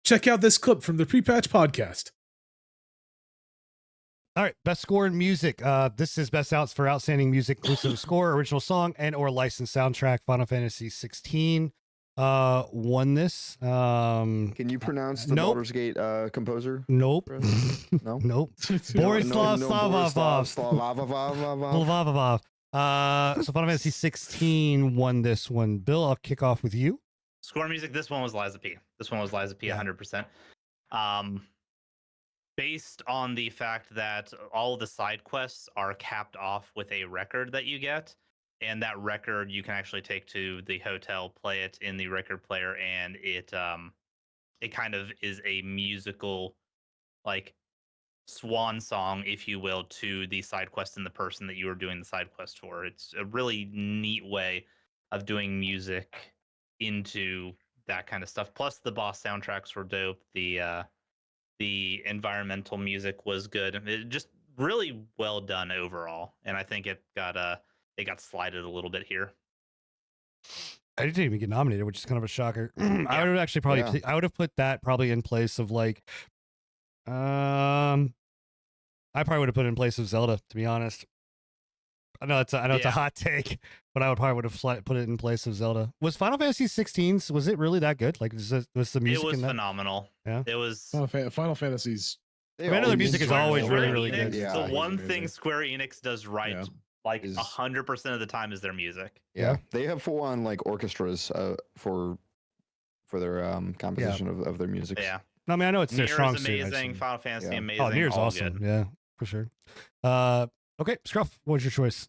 Check out this clip from the Pre-Patch Podcast. All right, best score in music. This is best outs for outstanding music, inclusive of score, original song, and or licensed soundtrack. Final Fantasy 16 won this. Can you pronounce the nope. Baldur's Gate composer? Nope. No. Nope. Borislav Slavavov. So Final Fantasy 16 won this one. Bill, I'll kick off with you. Score music. This one was Liza P. 100%. Based on the fact that all of the side quests are capped off with a record that you get, and that record you can actually take to the hotel, play it in the record player, and it kind of is a musical, like, swan song, if you will, to the side quest and the person that you are doing the side quest for. It's a really neat way of doing music into that kind of stuff. Plus, the boss soundtracks were dope. The environmental music was good. It just really well done overall, and I think it got slighted a little bit here. I didn't even get nominated, which is kind of a shocker. I would have actually probably I would have put that probably in place of like I probably would have put it in place of Zelda, to be honest. I know it's a hot take, but I would have put it in place of Zelda. Was Final Fantasy 16, was it really that good? Like, was the music? It was in that? phenomenal. Yeah, it was. Final Fantasies. I know the music is always really Enix, good. The one thing Square Enix does right, like 100% of the time, is their music. Yeah, they have full on like orchestras for their composition of their music. Yeah. No, I mean, I know it's their strong suit. Amazing. Final Fantasy amazing. Oh, Nier's awesome. Good. Yeah, for sure. Okay, Scruff, what was your choice?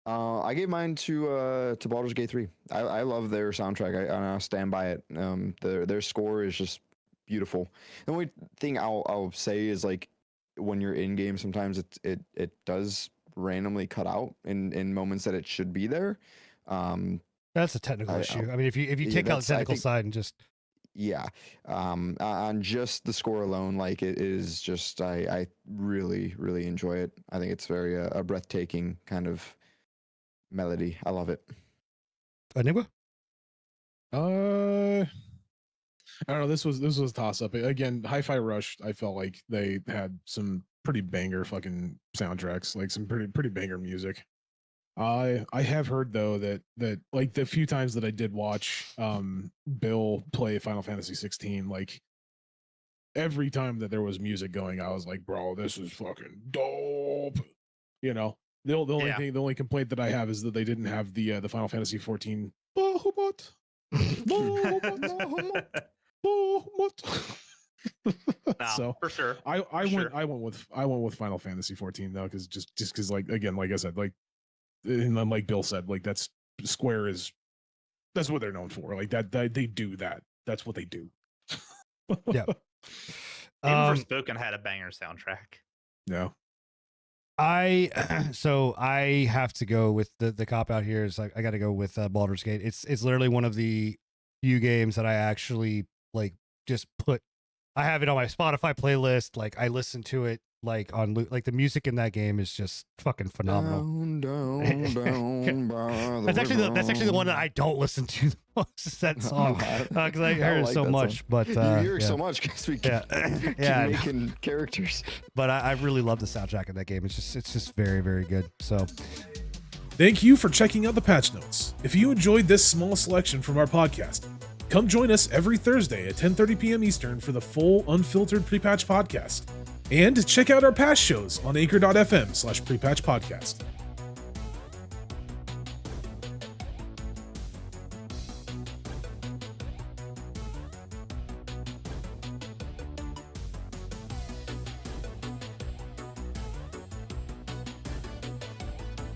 I gave mine to Baldur's Gate 3. I love their soundtrack. I stand by it. Their score is just beautiful. The only thing I'll say is, like, when you're in game, sometimes it does randomly cut out in moments that it should be there. That's a technical issue. I mean, if you take out the technical side and just on just the score alone, like, it is just I really enjoy it. I think it's very a breathtaking kind of melody. I love it. Enigma? I don't know. This was a toss up again. Hi-Fi Rush. I felt like they had some pretty banger fucking soundtracks, like some pretty banger music. I have heard though that like the few times that I did watch Bill play Final Fantasy 16, like every time that there was music going, I was like, bro, this is fucking dope. You know, the only complaint that I have is that they didn't have the Final Fantasy 14 Bahamut. So for sure, I went with Final Fantasy 14 though, because just like, again, like I said, like, and then like Bill said, like, that's Square that's what they're known for. Like that they do that. That's what they do. Yeah. Even Forspoken had a banger soundtrack. Yeah. I have to go with the cop out here. Is like, I got to go with Baldur's Gate. It's literally one of the few games that I actually like just put. I have it on my Spotify playlist. Like, I listen to it like on like the music in that game is just fucking phenomenal. That's actually the one that I don't listen to the most, is that song, because I heard it so much. But you hear it so much because we keep making characters. But I really love the soundtrack of that game. It's just very, very good. So thank you for checking out the patch notes. If you enjoyed this small selection from our podcast, come join us every Thursday at 10:30 p.m. Eastern for the full unfiltered Pre-Patch podcast. And check out our past shows on anchor.fm/prepatch podcast.